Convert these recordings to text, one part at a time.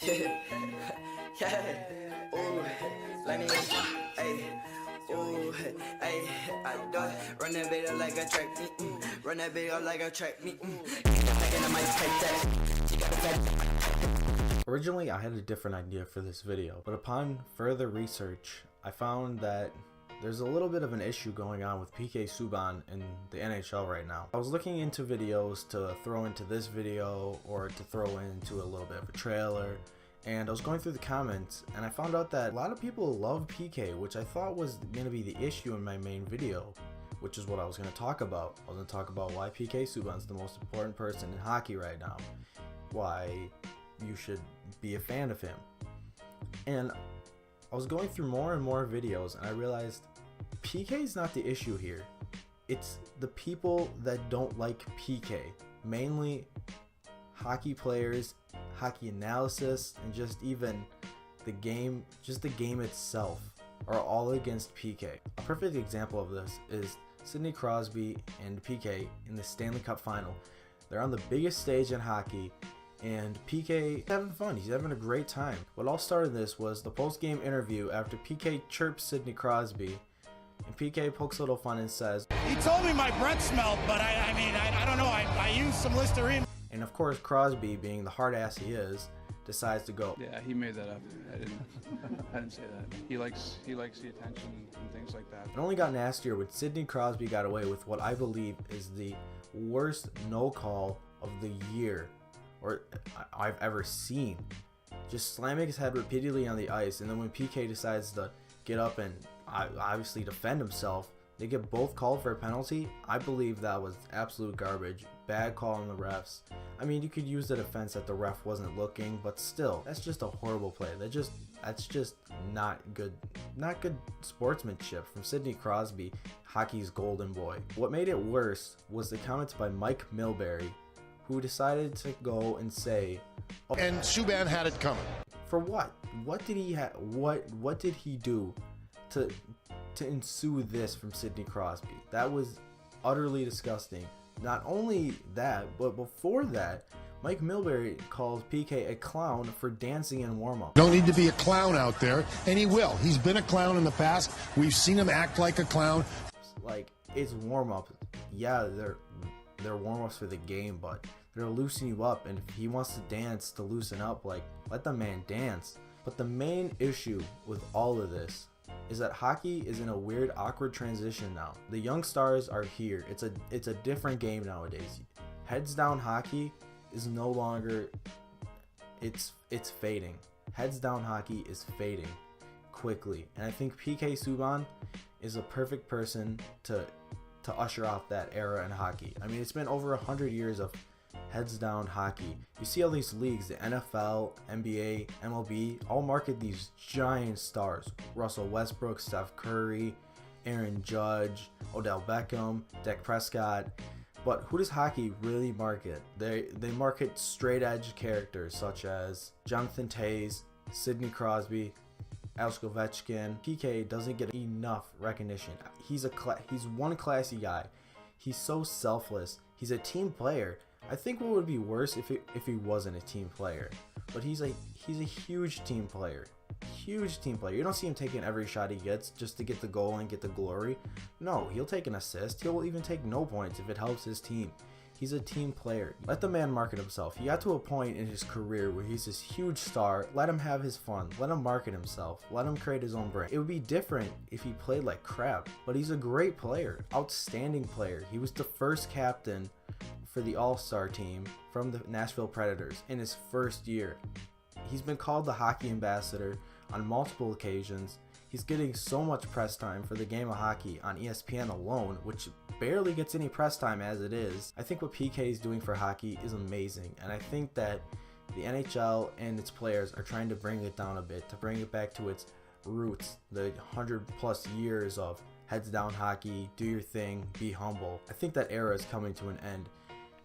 Yeah, ooh, like nigga, ayy, ooh, ayy, I do it. Run that bit up like a track, run that bit up like a track, Originally, I had a different idea for this video, but upon further research, I found that there's a little bit of an issue going on with PK Subban in the NHL right now. I was looking into videos to throw into this video or to throw into a little bit of a trailer, and I was going through the comments and I found out that a lot of people love PK, which I thought was going to be the issue in my main video, which is what I was going to talk about. I was going to talk about why PK Subban is the most important person in hockey right now, why you should be a fan of him. And I was going through more and more videos and I realized PK is not the issue here. It's the people that don't like PK, mainly hockey players, hockey analysis, and just even the game, just the game itself are all against PK. A perfect example of this is Sidney Crosby and PK in the Stanley Cup final. They're on the biggest stage in hockey, and PK is having fun. He's having a great time. What all started this was the post-game interview after PK chirps Sidney Crosby, and PK pokes a little fun and says, "He told me my breath smelled, but I don't know. I used some Listerine." And of course, Crosby, being the hard ass he is, decides to go, "Yeah, he made that up. I didn't say that. He likes the attention and things like that." It only got nastier when Sidney Crosby got away with what I believe is the worst no call of the year, or I've ever seen. Just slamming his head repeatedly on the ice, and then when PK decides to get up and obviously defend himself, they get both called for a penalty. I believe that was absolute garbage. Bad call on the refs. I mean, you could use the defense that the ref wasn't looking, but still, that's just a horrible play. That's just not good sportsmanship from Sidney Crosby, hockey's golden boy. What made it worse was the comments by Mike Milbury, who decided to go and say, "Oh, and Subban had it coming." For what? What did he what did he do to ensue this from Sidney Crosby? That was utterly disgusting. Not only that, but before that, Mike Milbury calls PK a clown for dancing in warm-up. Don't need to be a clown out there, and he will. He's been a clown in the past. We've seen him act like a clown. Like, it's warm-up. Yeah, they're warm-ups for the game, but they're loosening you up, and if he wants to dance to loosen up, like, let the man dance. But the main issue with all of this is that hockey is in a weird, awkward transition now. The young stars are here. It's a different game nowadays. Heads down hockey is no longer, it's fading. Heads down hockey is fading quickly, and I think PK Subban is a perfect person to usher out that era in hockey. I mean, it's been over 100 years of heads down hockey. You see all these leagues, the NFL, NBA, MLB, all market these giant stars. Russell Westbrook, Steph Curry, Aaron Judge, Odell Beckham, Dak Prescott. But who does hockey really market? They market straight edge characters such as Jonathan Toews, Sidney Crosby, Alex Ovechkin. PK doesn't get enough recognition. He's one classy guy. He's so selfless. He's a team player. I think what would be worse if he wasn't a team player. But he's a huge team player. Huge team player. You don't see him taking every shot he gets just to get the goal and get the glory. No, he'll take an assist. He'll even take no points if it helps his team. He's a team player. Let the man market himself. He got to a point in his career where he's this huge star. Let him have his fun. Let him market himself. Let him create his own brand. It would be different if he played like crap, but he's a great player. Outstanding player. He was the first captain for the All-Star team from the Nashville Predators in his first year. He's been called the hockey ambassador on multiple occasions. He's getting so much press time for the game of hockey on ESPN alone, which barely gets any press time as it is. I think what PK is doing for hockey is amazing, and I think that the NHL and its players are trying to bring it down a bit, to bring it back to its roots, the 100+ years of heads down hockey, do your thing, be humble. I think that era is coming to an end.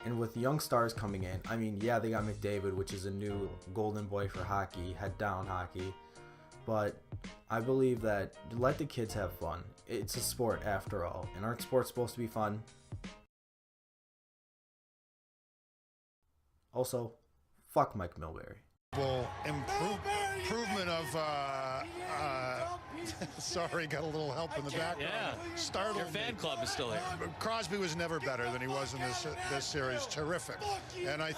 And with young stars coming in, I mean, yeah, they got McDavid, which is a new golden boy for hockey, head down hockey. But I believe that let the kids have fun. It's a sport after all, and aren't sports supposed to be fun? Also, fuck Mike Milbury. Impressive. Sorry, got a little help in the background. Yeah. Startled Your fan club is still here. Crosby was never better than he was in this series. Terrific. And I